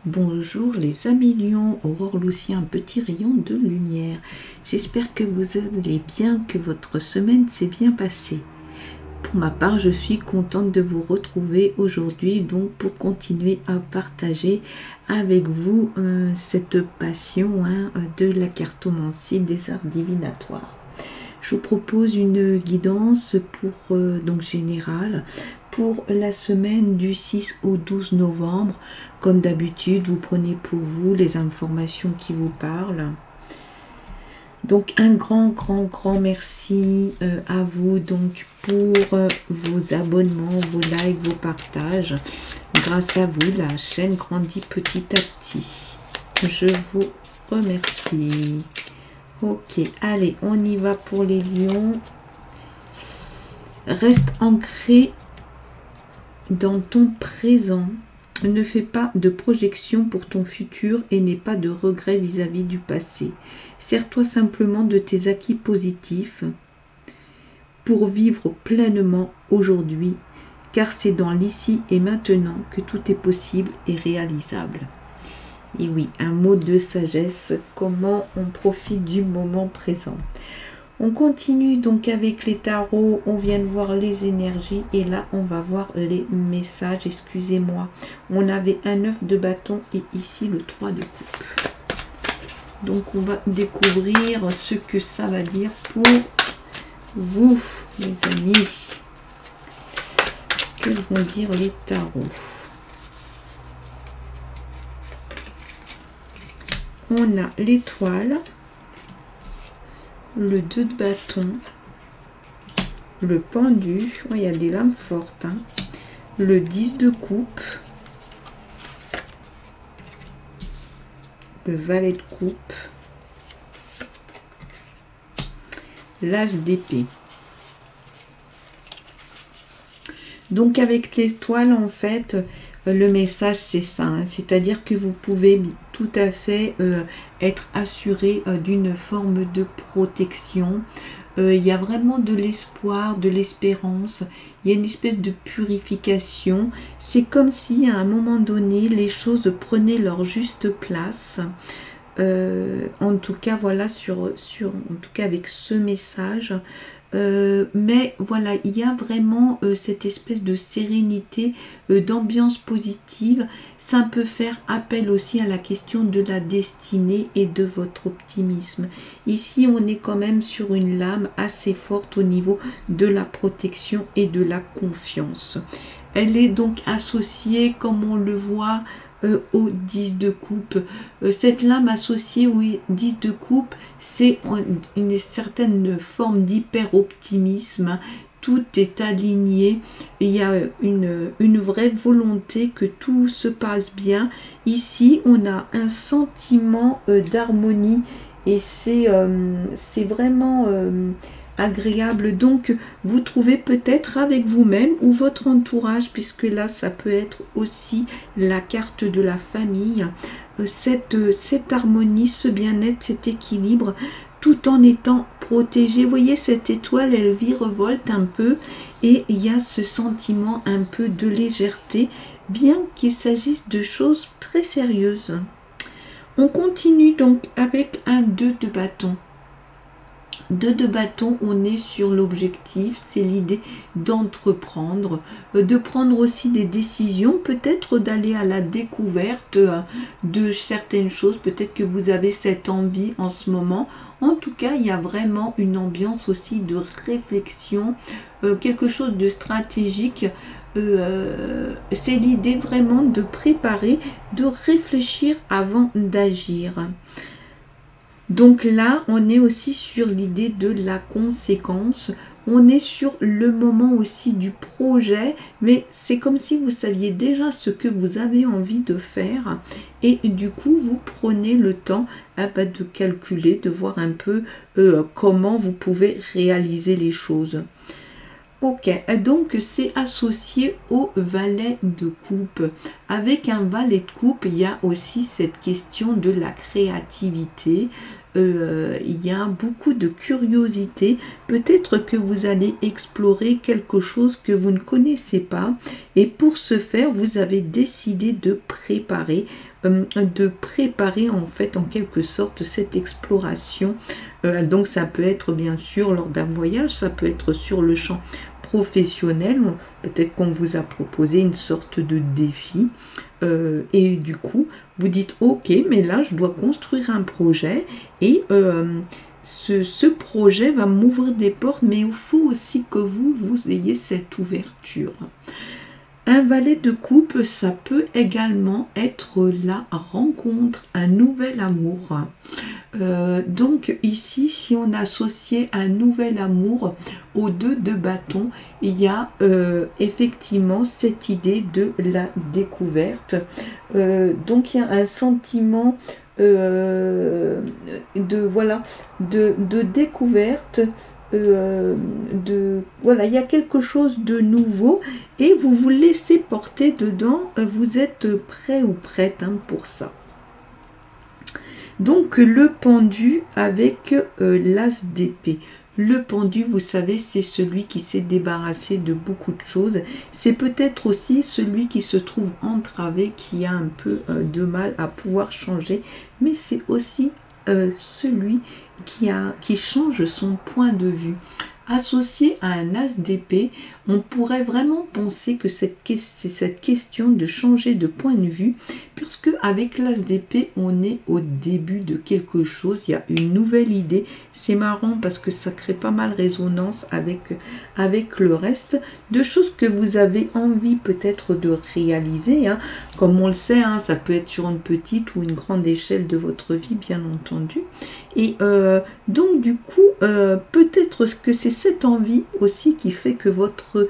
Bonjour les amis lions, Aurore Lucien, un petit rayon de lumière. J'espère que vous allez bien, que votre semaine s'est bien passée. Pour ma part, je suis contente de vous retrouver aujourd'hui donc pour continuer à partager avec vous cette passion de la cartomancie, des arts divinatoires. Je vous propose une guidance pour donc générale pour la semaine du 6 au 12 novembre. Comme d'habitude, vous prenez pour vous les informations qui vous parlent. Donc un grand merci à vous donc pour vos abonnements, vos likes, vos partages. Grâce à vous, la chaîne grandit petit à petit. Je vous remercie. Ok, allez, on y va pour les lions. Reste ancré dans ton présent. Ne fais pas de projection pour ton futur et n'aie pas de regrets vis-à-vis du passé. Sers-toi simplement de tes acquis positifs pour vivre pleinement aujourd'hui, car c'est dans l'ici et maintenant que tout est possible et réalisable. Et oui, un mot de sagesse, comment on profite du moment présent. On continue donc avec les tarots, on vient de voir les énergies et là on va voir les messages, excusez-moi. On avait un 9 de bâton et ici le 3 de coupe. Donc on va découvrir ce que ça va dire pour vous les amis. Que vont dire les tarots? On a l'étoile, le 2 de bâton, le pendu, il y a des lames fortes, le 10 de coupe, le valet de coupe, l'as d'épée. Donc avec l'étoile, en fait, le message c'est ça, c'est-à-dire que vous pouvez tout à fait être assuré d'une forme de protection. Il y a vraiment de l'espoir, de l'espérance, il y a une espèce de purification. C'est comme si à un moment donné les choses prenaient leur juste place. En tout cas voilà en tout cas avec ce message. Mais voilà, il y a vraiment cette espèce de sérénité, d'ambiance positive. Ça peut faire appel aussi à la question de la destinée et de votre optimisme. Ici, on est quand même sur une lame assez forte au niveau de la protection et de la confiance. Elle est donc associée, comme on le voit, au 10 de coupe. Cette lame associée au 10 de coupe, c'est une certaine forme d'hyper-optimisme. Tout est aligné. Il y a une vraie volonté que tout se passe bien. Ici, on a un sentiment d'harmonie et c'est vraiment agréable. Donc vous trouvez peut-être avec vous-même ou votre entourage, puisque là ça peut être aussi la carte de la famille, cette harmonie, ce bien-être, cet équilibre, tout en étant protégé. Vous voyez, cette étoile, elle virevolte un peu et il y a ce sentiment un peu de légèreté, bien qu'il s'agisse de choses très sérieuses. On continue donc avec un 2 de bâton. 2 de bâton, on est sur l'objectif, c'est l'idée d'entreprendre, de prendre aussi des décisions, peut-être d'aller à la découverte de certaines choses, peut-être que vous avez cette envie en ce moment. En tout cas, il y a vraiment une ambiance aussi de réflexion, quelque chose de stratégique. C'est l'idée vraiment de préparer, de réfléchir avant d'agir. Donc là, on est aussi sur l'idée de la conséquence. On est sur le moment aussi du projet, mais c'est comme si vous saviez déjà ce que vous avez envie de faire. Et du coup, vous prenez le temps de calculer, de voir un peu comment vous pouvez réaliser les choses. Ok, donc c'est associé au valet de coupe. Avec un valet de coupe, il y a aussi cette question de la créativité. il y a beaucoup de curiosité. Peut-être que vous allez explorer quelque chose que vous ne connaissez pas. Et pour ce faire, vous avez décidé de préparer en fait en quelque sorte cette exploration. Donc ça peut être bien sûr lors d'un voyage, ça peut être sur le champ professionnel, peut-être qu'on vous a proposé une sorte de défi et du coup vous dites ok, mais là je dois construire un projet et ce projet va m'ouvrir des portes, mais il faut aussi que vous ayez cette ouverture. Un valet de coupe, ça peut également être la rencontre, un nouvel amour. Donc ici, si on associait un nouvel amour aux 2 de bâton, il y a effectivement cette idée de la découverte. Donc il y a un sentiment de découverte. Voilà, il y a quelque chose de nouveau et vous vous laissez porter dedans, vous êtes prêt ou prête pour ça. Donc le pendu avec l'as d'épée. Le pendu, vous savez, c'est celui qui s'est débarrassé de beaucoup de choses. C'est peut-être aussi celui qui se trouve entravé, qui a un peu de mal à pouvoir changer, mais c'est aussi celui qui change son point de vue. Associé à un as d'épée, on pourrait vraiment penser que c'est cette question de changer de point de vue, puisque avec l'as d'épée, on est au début de quelque chose, il y a une nouvelle idée. C'est marrant parce que ça crée pas mal résonance avec le reste de choses que vous avez envie peut-être de réaliser. Comme on le sait, ça peut être sur une petite ou une grande échelle de votre vie, bien entendu. Et donc du coup, peut-être que c'est cette envie aussi qui fait que votre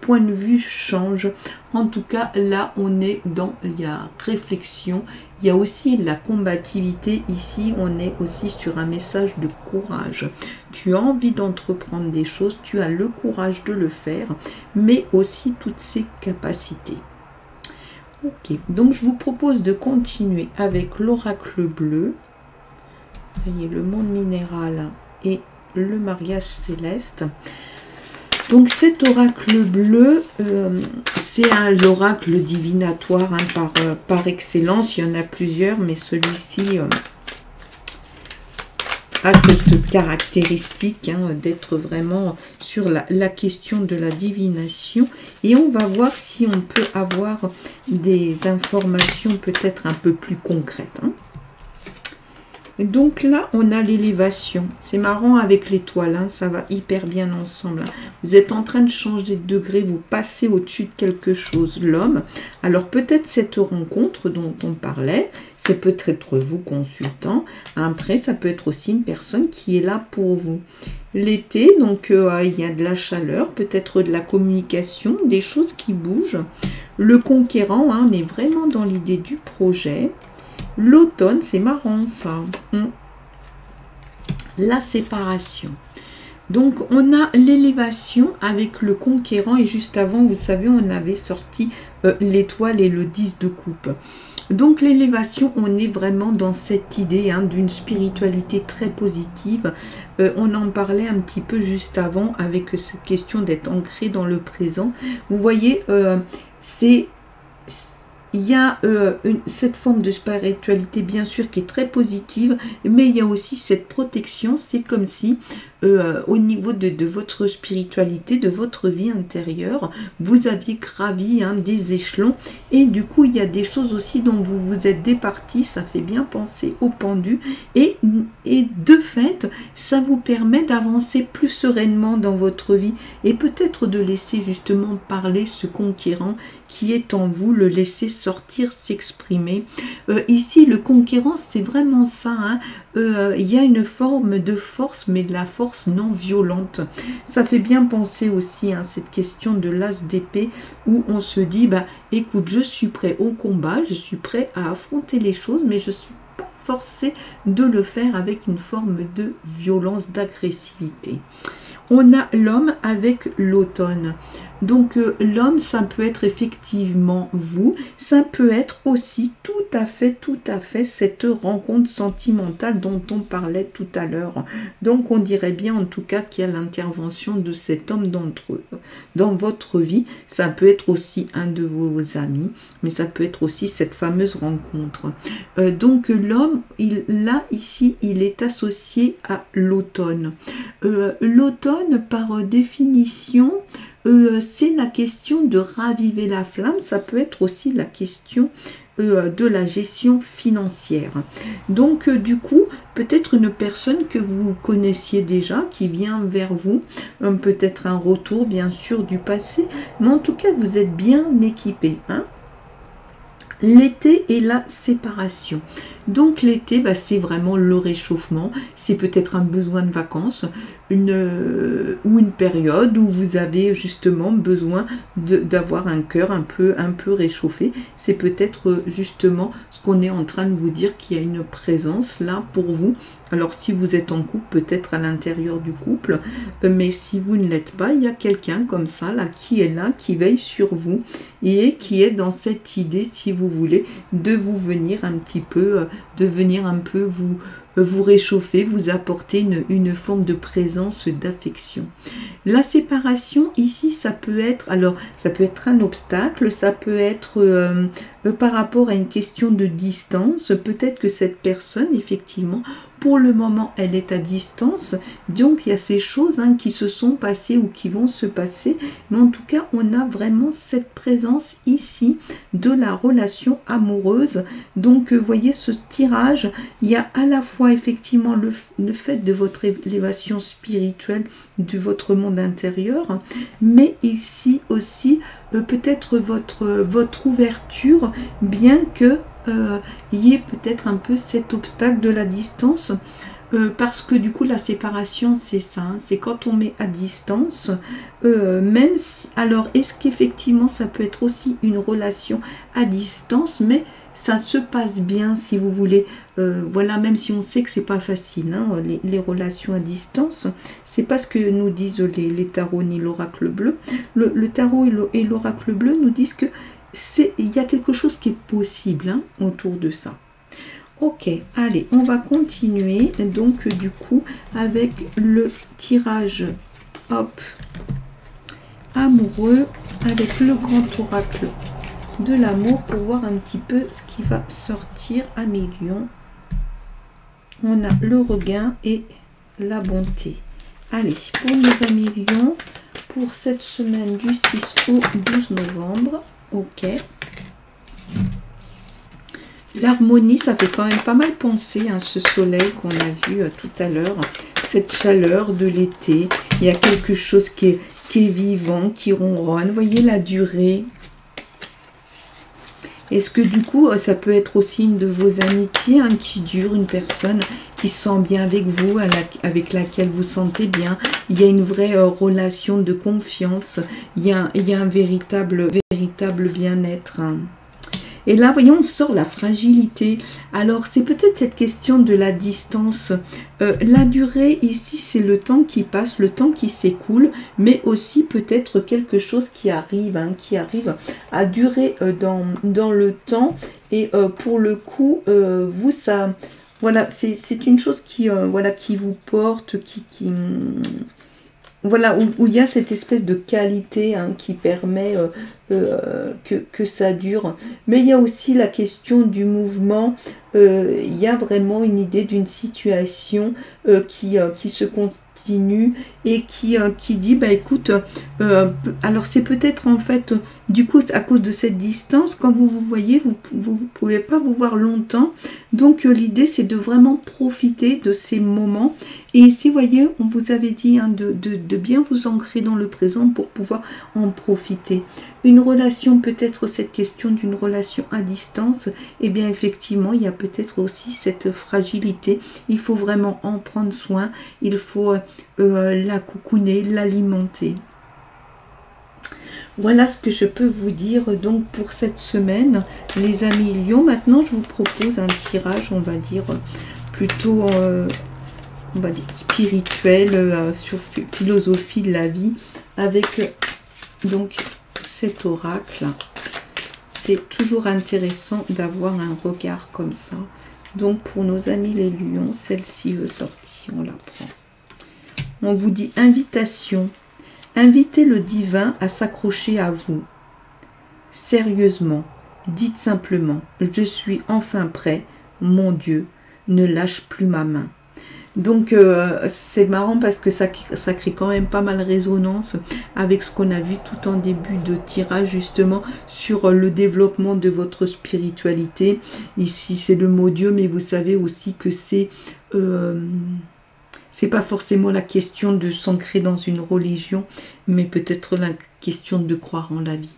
point de vue change. En tout cas, là, il y a réflexion, il y a aussi la combativité. Ici, on est aussi sur un message de courage. Tu as envie d'entreprendre des choses, tu as le courage de le faire, mais aussi toutes ses capacités. Ok, donc je vous propose de continuer avec l'oracle bleu. Vous voyez, le monde minéral et le mariage céleste. Donc cet oracle bleu, c'est l'oracle divinatoire par excellence. Il y en a plusieurs, mais celui-ci a cette caractéristique d'être vraiment sur la question de la divination. Et on va voir si on peut avoir des informations peut-être un peu plus concrètes. Donc là, on a l'élévation. C'est marrant avec l'étoile, ça va hyper bien ensemble. Vous êtes en train de changer de degré, vous passez au-dessus de quelque chose, l'homme. Alors peut-être cette rencontre dont on parlait, c'est peut-être vous consultant. Après, ça peut être aussi une personne qui est là pour vous. L'été, donc il y a de la chaleur, peut-être de la communication, des choses qui bougent. Le conquérant, on est vraiment dans l'idée du projet. L'automne, c'est marrant ça. La séparation. Donc, on a l'élévation avec le conquérant. Et juste avant, vous savez, on avait sorti l'étoile et le 10 de coupe. Donc, l'élévation, on est vraiment dans cette idée d'une spiritualité très positive. On en parlait un petit peu juste avant avec cette question d'être ancré dans le présent. Vous voyez, il y a cette forme de spiritualité bien sûr qui est très positive, mais il y a aussi cette protection. C'est comme si au niveau de votre spiritualité, de votre vie intérieure, vous aviez gravi des échelons et du coup il y a des choses aussi dont vous vous êtes départis. Ça fait bien penser au pendu et de fait ça vous permet d'avancer plus sereinement dans votre vie et peut-être de laisser justement parler ce conquérant qui est en vous, le laisser sortir, s'exprimer. Ici le conquérant, c'est vraiment ça, il y a une forme de force, mais de la force non violente. Ça fait bien penser aussi cette question de l'as d'épée où on se dit, écoute, je suis prêt au combat, je suis prêt à affronter les choses, mais je suis pas forcé de le faire avec une forme de violence, d'agressivité. On a l'homme avec l'automne. Donc l'homme, ça peut être effectivement vous, ça peut être aussi tout à fait cette rencontre sentimentale dont on parlait tout à l'heure. Donc on dirait bien en tout cas qu'il y a l'intervention de cet homme dans votre vie. Ça peut être aussi un de vos amis, mais ça peut être aussi cette fameuse rencontre. Donc l'homme, là ici, il est associé à l'automne. L'automne, par définition, c'est la question de raviver la flamme. Ça peut être aussi la question de la gestion financière. Donc du coup, peut-être une personne que vous connaissiez déjà qui vient vers vous, peut-être un retour bien sûr du passé, mais en tout cas vous êtes bien équipé, hein. L'été et la séparation. Donc l'été, bah, c'est vraiment le réchauffement, c'est peut-être un besoin de vacances, ou une période où vous avez justement besoin d'avoir un cœur un peu réchauffé. C'est peut-être justement ce qu'on est en train de vous dire, qu'il y a une présence là pour vous. Alors si vous êtes en couple, peut-être à l'intérieur du couple, mais si vous ne l'êtes pas, il y a quelqu'un comme ça là, qui veille sur vous et qui est dans cette idée, si vous voulez, de vous venir un petit peu, vous réchauffer, vous apporter une forme de présence, d'affection. La séparation ici, ça peut être un obstacle, ça peut être par rapport à une question de distance. Peut-être que cette personne, effectivement, pour le moment, elle est à distance. Donc, il y a ces choses qui se sont passées ou qui vont se passer. Mais en tout cas, on a vraiment cette présence ici de la relation amoureuse. Donc, vous voyez ce tirage, il y a à la fois effectivement le fait de votre élévation spirituelle, de votre monde intérieur, mais ici aussi peut-être votre ouverture, bien que il y ait peut-être un peu cet obstacle de la distance, parce que du coup la séparation c'est ça, c'est quand on met à distance, même si, alors est-ce qu'effectivement ça peut être aussi une relation à distance, mais ça se passe bien si vous voulez, voilà, même si on sait que c'est pas facile, hein, les relations à distance, c'est pas ce que nous disent les tarots ni l'oracle bleu. Le tarot et l'oracle bleu nous disent que il y a quelque chose qui est possible autour de ça. Ok, allez, on va continuer donc du coup avec le tirage hop amoureux avec le grand oracle de l'amour pour voir un petit peu ce qui va sortir à mes lions. On a le regain et la bonté. Allez, pour mes amis lions, pour cette semaine du 6 au 12 novembre, ok. L'harmonie, ça fait quand même pas mal penser à ce soleil qu'on a vu tout à l'heure, cette chaleur de l'été. Il y a quelque chose qui est vivant, qui ronronne. Vous voyez la durée. Est-ce que du coup, ça peut être aussi une de vos amitiés qui dure, une personne qui se sent bien avec vous, avec laquelle vous sentez bien. Il y a une vraie relation de confiance. Il y a un véritable bien-être. Et là, voyons, on sort la fragilité. Alors, c'est peut-être cette question de la distance. La durée, ici, c'est le temps qui passe, le temps qui s'écoule, mais aussi peut-être quelque chose qui arrive à durer dans le temps. Et pour le coup, vous, ça... Voilà, c'est une chose qui vous porte, voilà, où il y a cette espèce de qualité qui permet que ça dure. Mais il y a aussi la question du mouvement. Il y a vraiment une idée d'une situation qui se continue et qui dit, bah écoute, alors c'est peut-être en fait, du coup, à cause de cette distance, quand vous vous voyez, vous ne pouvez pas vous voir longtemps. Donc l'idée, c'est de vraiment profiter de ces moments. Et ici, vous voyez, on vous avait dit de bien vous ancrer dans le présent pour pouvoir en profiter. Une relation, peut-être cette question d'une relation à distance, eh bien effectivement, il y a peut-être aussi cette fragilité. Il faut vraiment en prendre soin, il faut la coucouner, l'alimenter. Voilà ce que je peux vous dire donc pour cette semaine, les amis lions. Maintenant, je vous propose un tirage, on va dire, plutôt... on va dire spirituel, sur philosophie de la vie, avec Donc, cet oracle, c'est toujours intéressant d'avoir un regard comme ça. Donc, pour nos amis les lions, celle-ci veut sortir, on la prend. On vous dit invitation. Invitez le divin à s'accrocher à vous. Sérieusement, dites simplement, je suis enfin prêt, mon Dieu, ne lâche plus ma main. Donc, c'est marrant parce que ça crée quand même pas mal résonance avec ce qu'on a vu tout en début de tirage, justement, sur le développement de votre spiritualité. Ici, c'est le mot Dieu, mais vous savez aussi que c'est pas forcément la question de s'ancrer dans une religion, mais peut-être la question de croire en la vie.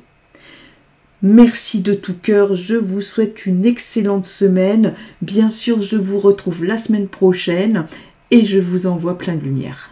Merci de tout cœur, je vous souhaite une excellente semaine. Bien sûr, je vous retrouve la semaine prochaine et je vous envoie plein de lumière.